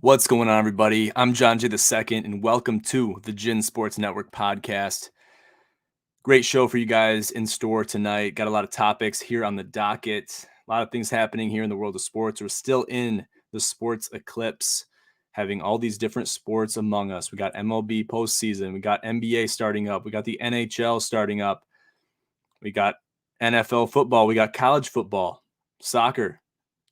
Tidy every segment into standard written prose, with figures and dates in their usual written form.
What's going on, everybody? I'm John J. II, and welcome to the GSN Sports Network podcast. Great show for you guys in store tonight. Got a lot of topics here on the docket. A lot of things happening here in the world of sports. We're still in the sports eclipse, having all these different sports among us. We got MLB postseason. We got NBA starting up. We got the NHL starting up. We got NFL football. We got college football, soccer,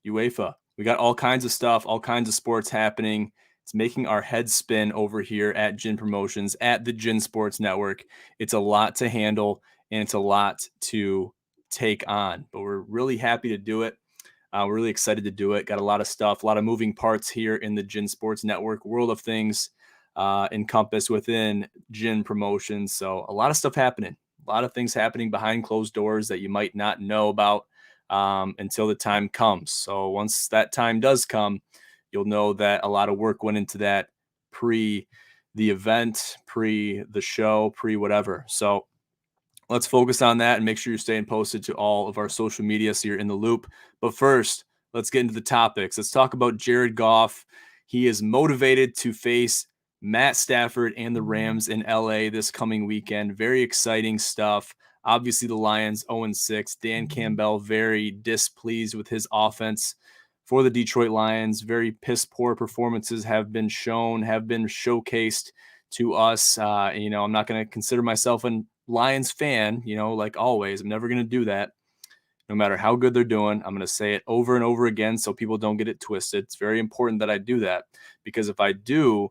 UEFA. We got all kinds of stuff, all kinds of sports happening. It's making our heads spin over here at GSN Promotions, at the GSN Sports Network. It's a lot to handle, and it's a lot to take on, but we're really happy to do it. We're really excited to do it. Got a lot of stuff, a lot of moving parts here in the GSN Sports Network world of things encompassed within GSN Promotions. So a lot of stuff happening, a lot of things happening behind closed doors that you might not know about until the time comes. So once that time does come, you'll know that a lot of work went into that pre the event, pre the show, pre whatever. So let's focus on that and make sure you're staying posted to all of our social media so you're in the loop. But first, let's get into the topics. Let's talk about Jared Goff. He is motivated to face Matt Stafford and the Rams in LA this coming weekend. Very exciting stuff. Obviously, the Lions 0-6. Dan Campbell very displeased with his offense for the Detroit Lions. Very piss-poor performances have been shown, have been showcased to us. I'm not going to consider myself a Lions fan, like always. I'm never going to do that. No matter how good they're doing, I'm going to say it over and over again so people don't get it twisted. It's very important that I do that, because if I do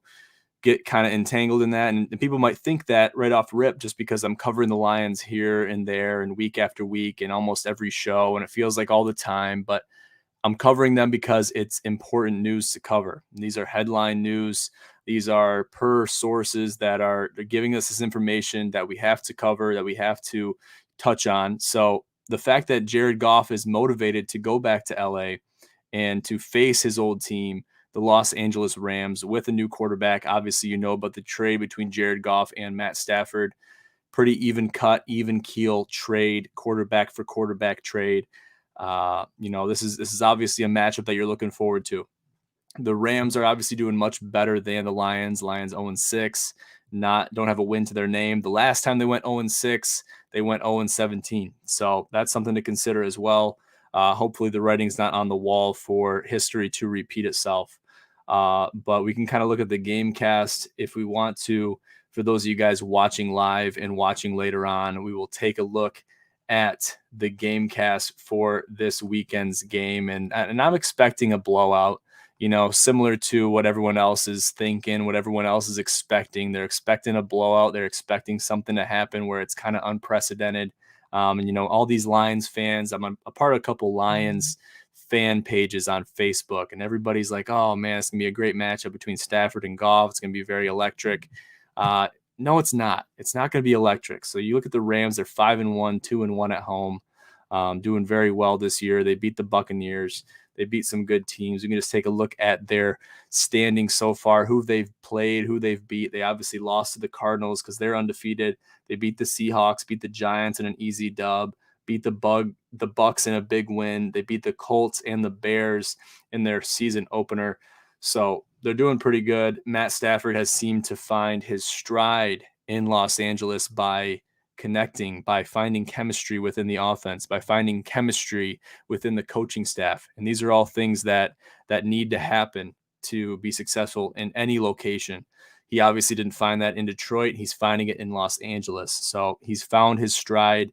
get kind of entangled in that, and people might think that right off rip just because I'm covering the Lions here and there and week after week and almost every show, and it feels like all the time, but I'm covering them because it's important news to cover. And these are headline news. These are per sources that are giving us this information that we have to cover, that we have to touch on. So the fact that Jared Goff is motivated to go back to LA and to face his old team, the Los Angeles Rams, with a new quarterback. Obviously, you know about the trade between Jared Goff and Matt Stafford. Pretty even cut, even keel trade, quarterback for quarterback trade. This is obviously a matchup that you're looking forward to. The Rams are obviously doing much better than the Lions. Lions 0-6, don't have a win to their name. The last time they went 0-6, they went 0-17. So that's something to consider as well. Hopefully the writing's not on the wall for history to repeat itself. But we can kind of look at the game cast if we want to. For those of you guys watching live and watching later on, we will take a look at the game cast for this weekend's game. And I'm expecting a blowout, similar to what everyone else is thinking, what everyone else is expecting. They're expecting a blowout. They're expecting something to happen where it's kind of unprecedented. All these Lions fans, I'm a part of a couple Lions fan pages on Facebook, and everybody's like, oh man, it's going to be a great matchup between Stafford and Goff. It's going to be very electric. No, it's not. It's not going to be electric. So you look at the Rams, they're 5-1, 2-1 at home, doing very well this year. They beat the Buccaneers. They beat some good teams. We can just take a look at their standing so far, who they've played, who they've beat. They obviously lost to the Cardinals because they're undefeated. They beat the Seahawks, beat the Giants in an easy dub, beat the Bucs in a big win. They beat the Colts and the Bears in their season opener. So they're doing pretty good. Matt Stafford has seemed to find his stride in Los Angeles by connecting, by finding chemistry within the offense, by finding chemistry within the coaching staff. And these are all things that need to happen to be successful in any location. He obviously didn't find that in Detroit. He's finding it in Los Angeles. So he's found his stride.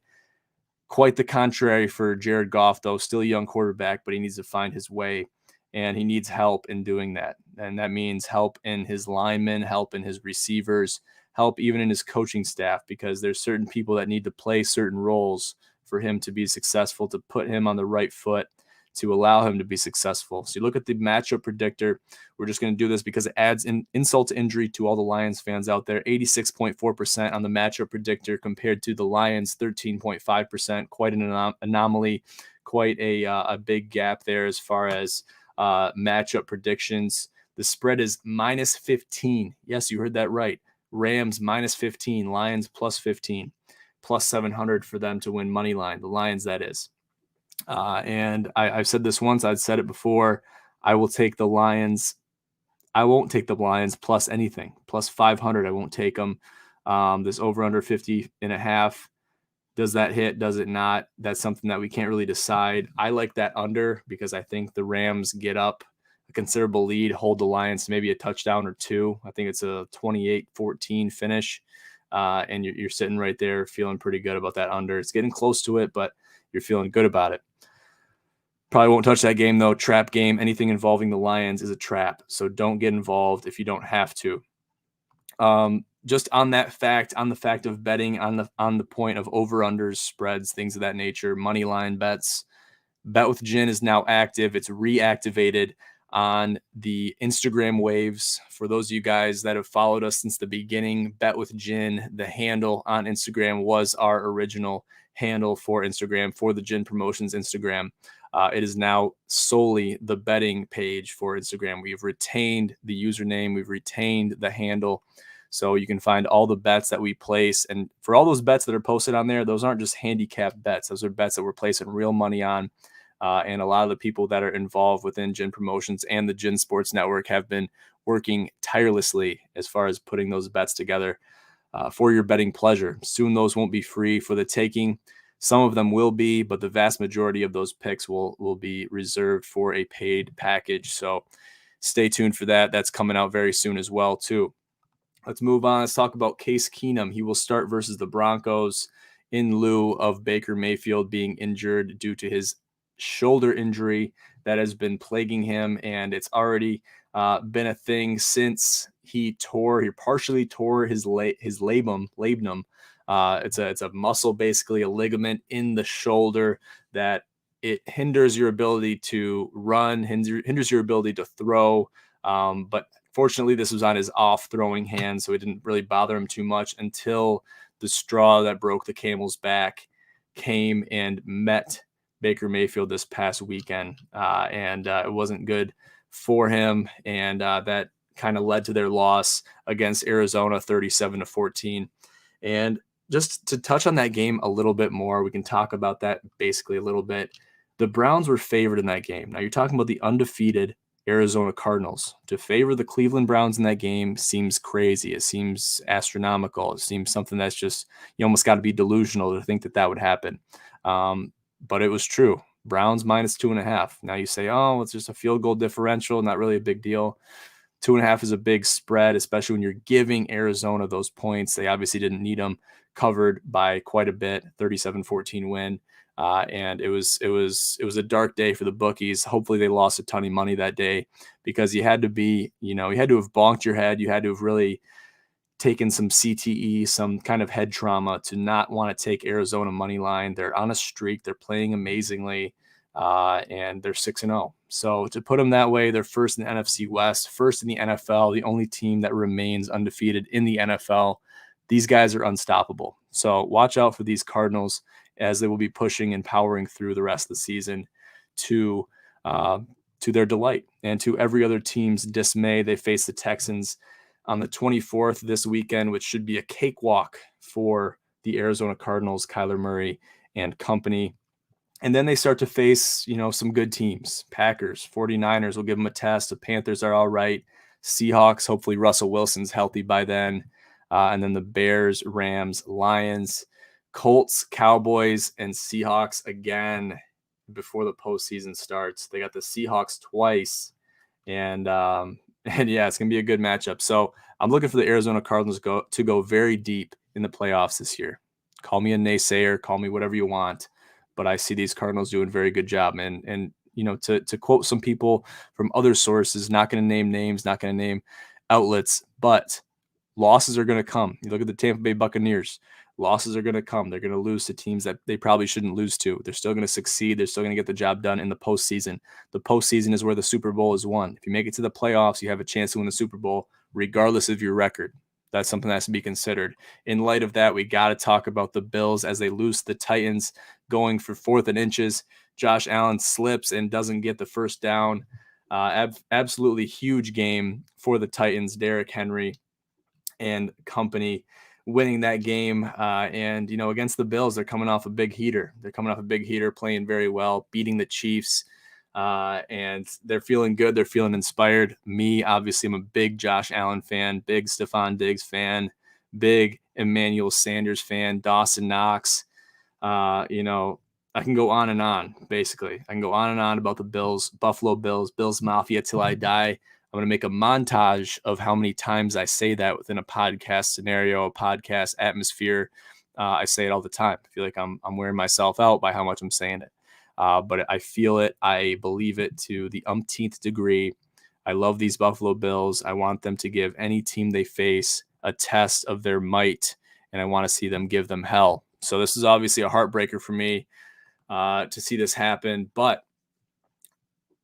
Quite the contrary for Jared Goff, though, still a young quarterback, but he needs to find his way, and he needs help in doing that. And that means help in his linemen, help in his receivers, help even in his coaching staff, because there's certain people that need to play certain roles for him to be successful, to put him on the right foot, to allow him to be successful. So you look at the matchup predictor. We're just going to do this because it adds insult to injury to all the Lions fans out there. 86.4% on the matchup predictor compared to the Lions 13.5%. Quite an anomaly, quite a big gap there as far as matchup predictions. The spread is -15. Yes, you heard that right. Rams -15, Lions +15, +700 for them to win money line. The Lions, that is. And I've said this once, I've said it before. I will take the Lions I won't take the Lions plus anything, plus 500. I won't take them. This over under 50.5. Does that hit? Does it not? That's something that we can't really decide. I like that under because I think the Rams get up a considerable lead, hold the Lions to maybe a touchdown or two. I think it's a 28-14 finish. And you're sitting right there feeling pretty good about that under. It's getting close to it, but you're feeling good about it. Probably won't touch that game, though. Trap game. Anything involving the Lions is a trap. So don't get involved if you don't have to. Just on the fact of betting on the point of over-unders, spreads, things of that nature, money line bets. Bet with Gin is now active. It's reactivated on the Instagram waves. For those of you guys that have followed us since the beginning, Bet with Gin, the handle on Instagram was our original handle for Instagram, for the Gin Promotions Instagram. It is now solely the betting page for Instagram. We've retained the username. We've retained the handle. So you can find all the bets that we place. And for all those bets that are posted on there, those aren't just handicap bets. Those are bets that we're placing real money on. And a lot of the people that are involved within Gin Promotions and the Gin Sports Network have been working tirelessly as far as putting those bets together for your betting pleasure. Soon those won't be free for the taking. Some of them will be, but the vast majority of those picks will be reserved for a paid package. So stay tuned for that. That's coming out very soon as well, too. Let's move on. Let's talk about Case Keenum. He will start versus the Broncos in lieu of Baker Mayfield being injured due to his shoulder injury that has been plaguing him, and it's already been a thing since he partially tore his labrum. It's a muscle, basically a ligament in the shoulder that it hinders your ability to run, hinders your ability to throw. But fortunately, this was on his off throwing hand, so it didn't really bother him too much until the straw that broke the camel's back came and met Baker Mayfield this past weekend. And it wasn't good for him. And that kind of led to their loss against Arizona 37-14. And just to touch on that game a little bit more, we can talk about that basically a little bit. The Browns were favored in that game. Now you're talking about the undefeated Arizona Cardinals. To favor the Cleveland Browns in that game seems crazy. It seems astronomical. It seems something that's just, you almost got to be delusional to think that would happen. But it was true. Browns minus 2.5. Now you say, oh, it's just a field goal differential, not really a big deal. 2.5 is a big spread, especially when you're giving Arizona those points. They obviously didn't need them, covered by quite a bit, 37-14 win. And it was a dark day for the bookies. Hopefully they lost a ton of money that day, because you had to have bonked your head. You had to have really taken some CTE, some kind of head trauma to not want to take Arizona money line. They're on a streak. They're playing amazingly. And they're 6-0. So to put them that way, they're first in the NFC West, first in the NFL, the only team that remains undefeated in the NFL. These guys are unstoppable. So watch out for these Cardinals, as they will be pushing and powering through the rest of the season to their delight and to every other team's dismay. They face the Texans on the 24th this weekend, which should be a cakewalk for the Arizona Cardinals, Kyler Murray and company. And then they start to face, some good teams. Packers, 49ers will give them a test. The Panthers are all right. Seahawks, hopefully Russell Wilson's healthy by then. And then the Bears, Rams, Lions, Colts, Cowboys, and Seahawks again before the postseason starts. They got the Seahawks twice. And yeah, it's going to be a good matchup. So I'm looking for the Arizona Cardinals to go very deep in the playoffs this year. Call me a naysayer, call me whatever you want, but I see these Cardinals doing a very good job. And to quote some people from other sources, not going to name names, not going to name outlets, but losses are going to come. You look at the Tampa Bay Buccaneers. Losses are going to come. They're going to lose to teams that they probably shouldn't lose to. They're still going to succeed. They're still going to get the job done in the postseason. The postseason is where the Super Bowl is won. If you make it to the playoffs, you have a chance to win the Super Bowl, regardless of your record. That's something that has to be considered. In light of that, we got to talk about the Bills as they lose the Titans, going for 4th and inches. Josh Allen slips and doesn't get the first down. Absolutely huge game for the Titans. Derrick Henry and company winning that game. And against the Bills, they're coming off a big heater. Playing very well, beating the Chiefs. and they're feeling good. They're feeling inspired. Me, obviously, I'm a big Josh Allen fan, big Stephon Diggs fan, big Emmanuel Sanders fan, Dawson Knox. I can go on, basically. I can go on and on about the Bills, Buffalo Bills, Bills Mafia till I die. I'm going to make a montage of how many times I say that within a podcast scenario, a podcast atmosphere. I say it all the time. I feel like I'm wearing myself out by how much I'm saying it. But I feel it. I believe it to the umpteenth degree. I love these Buffalo Bills. I want them to give any team they face a test of their might, and I want to see them give them hell. So this is obviously a heartbreaker for me to see this happen, but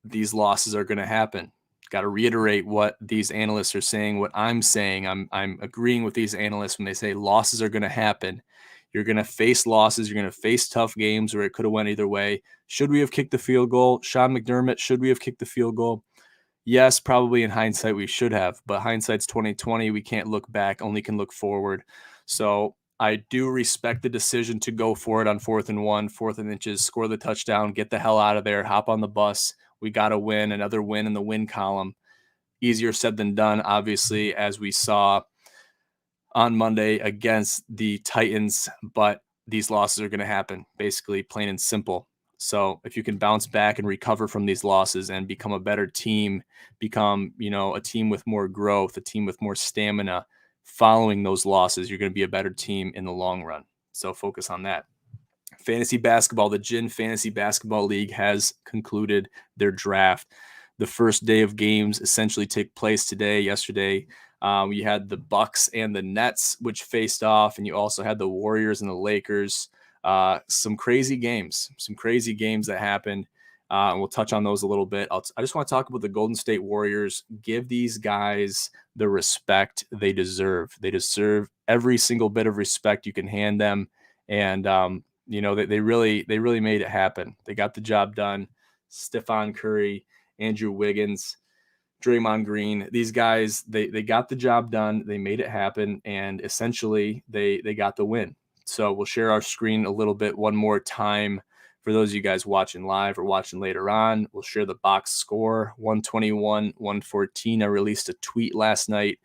these losses are going to happen. Got to reiterate what these analysts are saying, what I'm saying. I'm agreeing with these analysts when they say losses are going to happen. You're going to face losses. You're going to face tough games where it could have went either way. Should we have kicked the field goal? Sean McDermott, should we have kicked the field goal? Yes, probably in hindsight we should have, but hindsight's 2020. We can't look back, only can look forward. So I do respect the decision to go for it on 4th and 1, 4th and inches, score the touchdown, get the hell out of there, hop on the bus. We got to win, another win in the win column. Easier said than done, obviously, as we saw on Monday against the Titans, but these losses are going to happen, basically, plain and simple. So if you can bounce back and recover from these losses and become a better team, become, a team with more growth, a team with more stamina following those losses, you're going to be a better team in the long run. So focus on that. Fantasy basketball, the GSN Fantasy Basketball League has concluded their draft. The first day of games essentially take place today. Yesterday, we had the Bucks and the Nets, which faced off, and you also had the Warriors and the Lakers. Some crazy games that happened. And we'll touch on those a little bit. I just want to talk about the Golden State Warriors. Give these guys the respect they deserve. They deserve every single bit of respect you can hand them. And, they really made it happen. They got the job done. Stephon Curry, Andrew Wiggins, Draymond Green, these guys, they got the job done. They made it happen. And essentially they got the win. So we'll share our screen a little bit one more time for those of you guys watching live or watching later on. We'll share the box score, 121-114. I released a tweet last night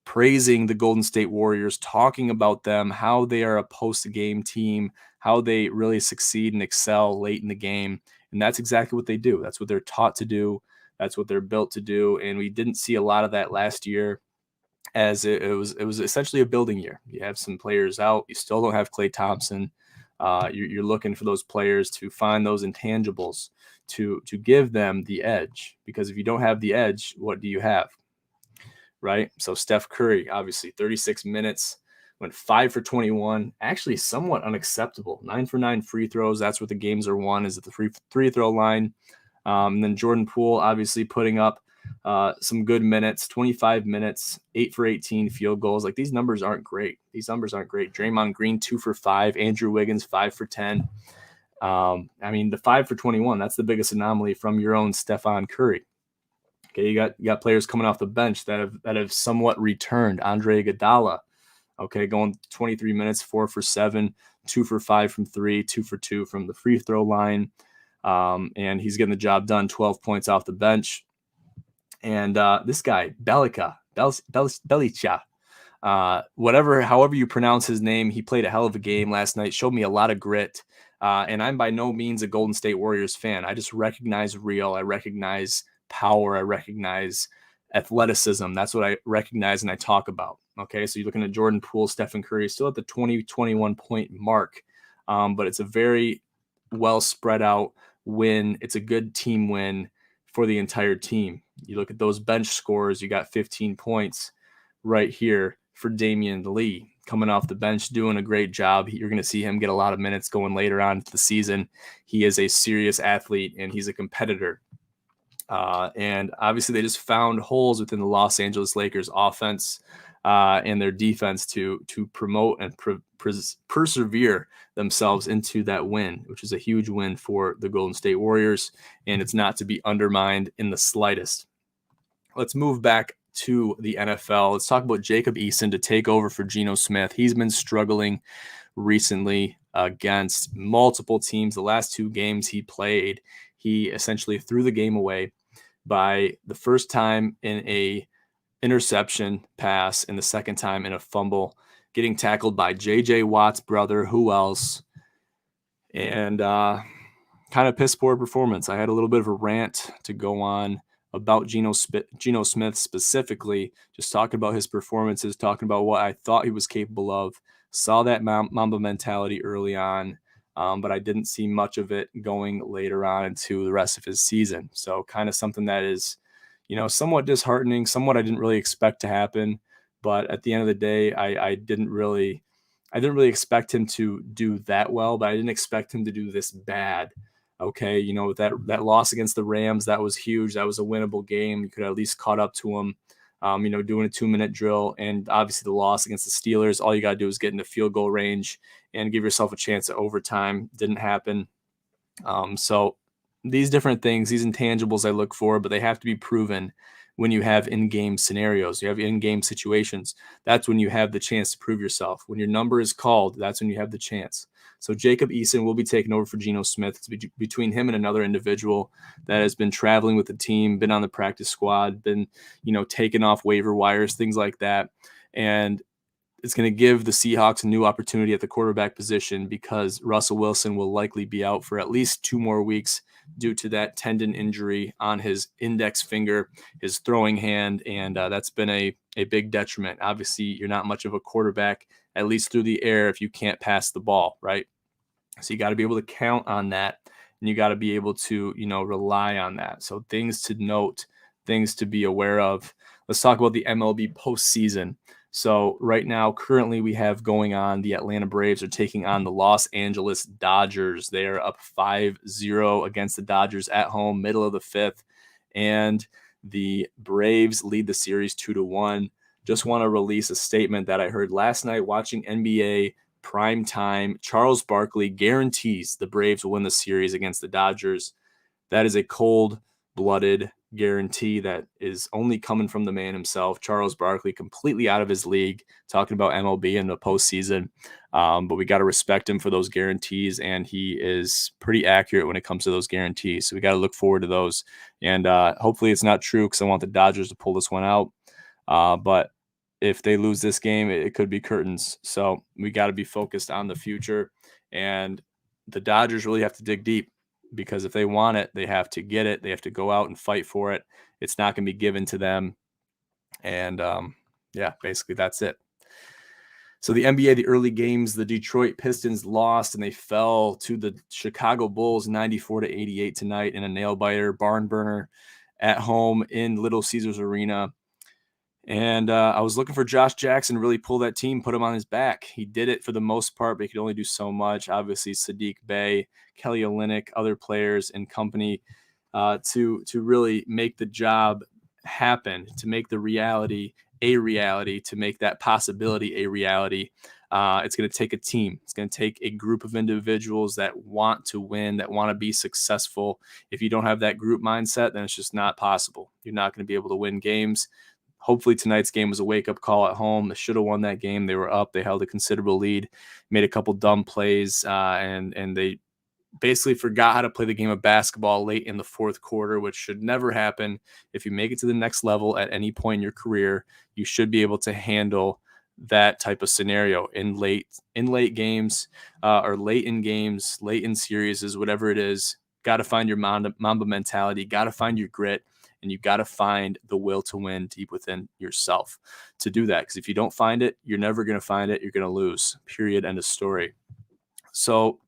praising the Golden State Warriors, talking about them, how they are a post-game team, how they really succeed and excel late in the game. And that's exactly what they do. That's what they're taught to do. That's what they're built to do. And we didn't see a lot of that last year, as it was essentially a building year. You have some players out. You still don't have Klay Thompson. You're looking for those players to find those intangibles to give them the edge. Because if you don't have the edge, what do you have? Right? So Steph Curry, obviously 36 minutes, went 5 for 21, actually somewhat unacceptable. 9 for 9 free throws. That's what the games are won, is at the free throw line. And then Jordan Poole, obviously putting up some good minutes, 25 minutes, 8 for 18 field goals. Like, these numbers aren't great. Draymond Green, 2 for 5, Andrew Wiggins, 5 for 10. The 5 for 21, that's the biggest anomaly from your own Stephon Curry. Okay, you got players coming off the bench that have somewhat returned. Andre Iguodala, okay, going 23 minutes, 4 for 7, 2 for 5 from 3, 2 for 2 from the free throw line. And he's getting the job done, 12 points off the bench. And this guy, Belica, however you pronounce his name, he played a hell of a game last night, showed me a lot of grit. And I'm by no means a Golden State Warriors fan. I just recognize real. I recognize power. I recognize athleticism. That's what I recognize and I talk about. Okay, so you're looking at Jordan Poole, Stephen Curry, still at the 20-21 point mark. But it's a very well spread out win. It's a good team win for the entire team. You look at those bench scores, you got 15 points right here for Damian Lee coming off the bench, doing a great job. You're going to see him get a lot of minutes going later on into the season. He is a serious athlete and he's a competitor. And obviously they just found holes within the Los Angeles Lakers offense and their defense to promote and persevere themselves into that win, which is a huge win for the Golden State Warriors, and it's not to be undermined in the slightest. Let's move back to the NFL. Let's talk about Jacob Eason to take over for Geno Smith. He's been struggling recently against multiple teams. The last 2 games he played, he essentially threw the game away by the first time in a interception pass and the second time in a fumble, getting tackled by J.J. Watt's brother, who else, and kind of piss poor performance. I had a little bit of a rant to go on about Geno Smith specifically, just talking about his performances, talking about what I thought he was capable of. Saw that Mamba mentality early on, but I didn't see much of it going later on into the rest of his season. So kind of something that is, somewhat disheartening, somewhat I didn't really expect to happen. But at the end of the day, I didn't really expect him to do that well, but I didn't expect him to do this bad. Okay, that loss against the Rams, that was huge. That was a winnable game. You could at least caught up to him, doing a 2-minute drill. And obviously the loss against the Steelers, all you got to do is get into field goal range and give yourself a chance at overtime. Didn't happen. So these different things, these intangibles I look for, but they have to be proven when you have in-game scenarios, you have in-game situations. That's when you have the chance to prove yourself. When your number is called, that's when you have the chance. So Jacob Eason will be taking over for Geno Smith. It's between him and another individual that has been traveling with the team, been on the practice squad, been, taken off waiver wires, things like that. And it's going to give the Seahawks a new opportunity at the quarterback position because Russell Wilson will likely be out for at least 2 more weeks due to that tendon injury on his index finger, his throwing hand, and that's been a big detriment. Obviously, you're not much of a quarterback, at least through the air, if you can't pass the ball, right? So you got to be able to count on that, and you got to be able to, rely on that. So things to note, things to be aware of. Let's talk about the MLB postseason. So right now, currently we have going on, the Atlanta Braves are taking on the Los Angeles Dodgers. They are up 5-0 against the Dodgers at home, middle of the 5th. And the Braves lead the series 2-1. Just want to release a statement that I heard last night watching NBA prime time. Charles Barkley guarantees the Braves will win the series against the Dodgers. That is a cold-blooded guarantee that is only coming from the man himself, Charles Barkley, completely out of his league, talking about MLB in the postseason. But we got to respect him for those guarantees, and he is pretty accurate when it comes to those guarantees. So we got to look forward to those. And hopefully it's not true because I want the Dodgers to pull this one out. But if they lose this game, it could be curtains. So we got to be focused on the future. And the Dodgers really have to dig deep, because if they want it, they have to get it. They have to go out and fight for it. It's not going to be given to them. And basically that's it. So the NBA, the early games, the Detroit Pistons lost and they fell to the Chicago Bulls 94-88 tonight in a nail biter, barn burner at home in Little Caesars Arena. And I was looking for Josh Jackson to really pull that team, put him on his back. He did it for the most part, but he could only do so much. Obviously, Sadiq Bey, Kelly Olynyk, other players and company to really make the job happen, to make the reality a reality, to make that possibility a reality. It's going to take a team. It's going to take a group of individuals that want to win, that want to be successful. If you don't have that group mindset, then it's just not possible. You're not going to be able to win games. Hopefully tonight's game was a wake-up call at home. They should have won that game. They were up. They held a considerable lead, made a couple dumb plays, and they basically forgot how to play the game of basketball late in the fourth quarter, which should never happen. If you make it to the next level at any point in your career, you should be able to handle that type of scenario in late games or late in games, late in series, whatever it is. Got to find your Mamba mentality, got to find your grit, and you got to find the will to win deep within yourself to do that. Because if you don't find it, you're never going to find it. You're going to lose, period, end of story. So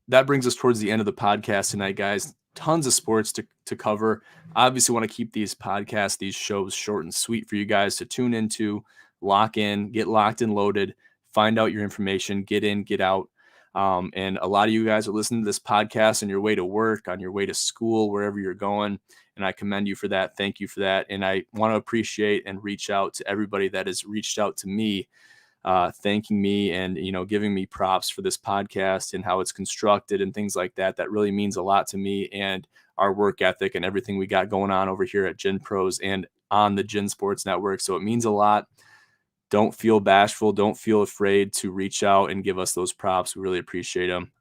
that brings us towards the end of the podcast tonight, guys. Tons of sports to cover. Obviously want to keep these podcasts, these shows short and sweet for you guys to tune into, lock in, get locked and loaded, find out your information, get in, get out. And a lot of you guys are listening to this podcast on your way to work, on your way to school, wherever you're going. And I commend you for that. Thank you for that. And I want to appreciate and reach out to everybody that has reached out to me, thanking me and, giving me props for this podcast and how it's constructed and things like that. That really means a lot to me and our work ethic and everything we got going on over here at Gen Pros and on the Gen Sports Network. So it means a lot. don't feel bashful. Don't feel afraid to reach out and give us those props. We really appreciate them.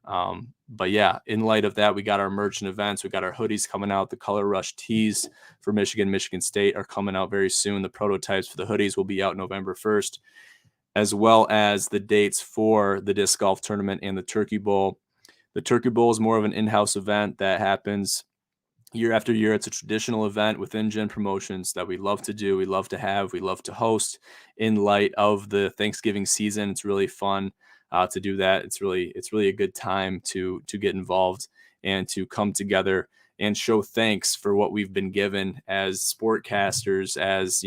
But yeah, in light of that, we got our merchant events. We got our hoodies coming out. The Color Rush tees for Michigan State are coming out very soon. The prototypes for the hoodies will be out November 1st, as well as the dates for the disc golf tournament and the Turkey Bowl. The Turkey Bowl is more of an in-house event that happens year after year. It's a traditional event within Gen Promotions that we love to do. We love to have, we love to host in light of the Thanksgiving season. It's really fun to do that. It's really a good time to get involved and to come together and show thanks for what we've been given as sportcasters, as,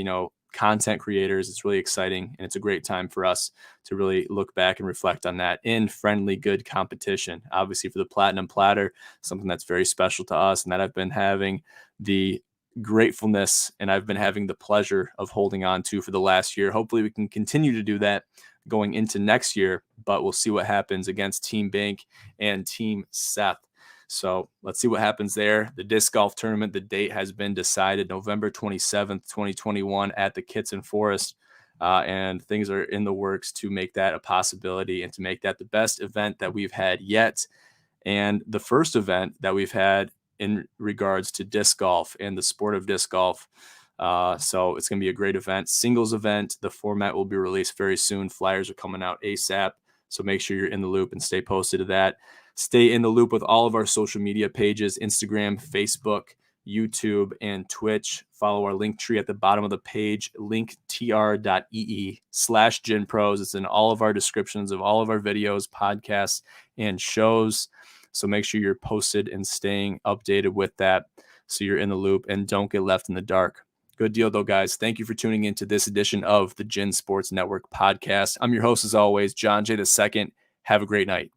content creators. It's really exciting, and it's a great time for us to really look back and reflect on that in friendly, good competition. Obviously, for the Platinum Platter, something that's very special to us and that I've been having the gratefulness and I've been having the pleasure of holding on to for the last year. Hopefully we can continue to do that going into next year, but we'll see what happens against Team Bank and Team Seth. So let's see what happens there. The disc golf tournament, the date has been decided, November 27th, 2021 at the Kitson Forest. And things are in the works to make that a possibility and to make that the best event that we've had yet. And the first event that we've had in regards to disc golf and the sport of disc golf. So it's going to be a great event, singles event. The format will be released very soon. Flyers are coming out ASAP. So make sure you're in the loop and stay posted to that. Stay in the loop with all of our social media pages, Instagram, Facebook, YouTube, and Twitch. Follow our link tree at the bottom of the page, linktr.ee/GenPros. It's in all of our descriptions of all of our videos, podcasts, and shows. So make sure you're posted and staying updated with that so you're in the loop and don't get left in the dark. Good deal, though, guys. Thank you for tuning into this edition of the Gen Sports Network podcast. I'm your host, as always, John J. II. Have a great night.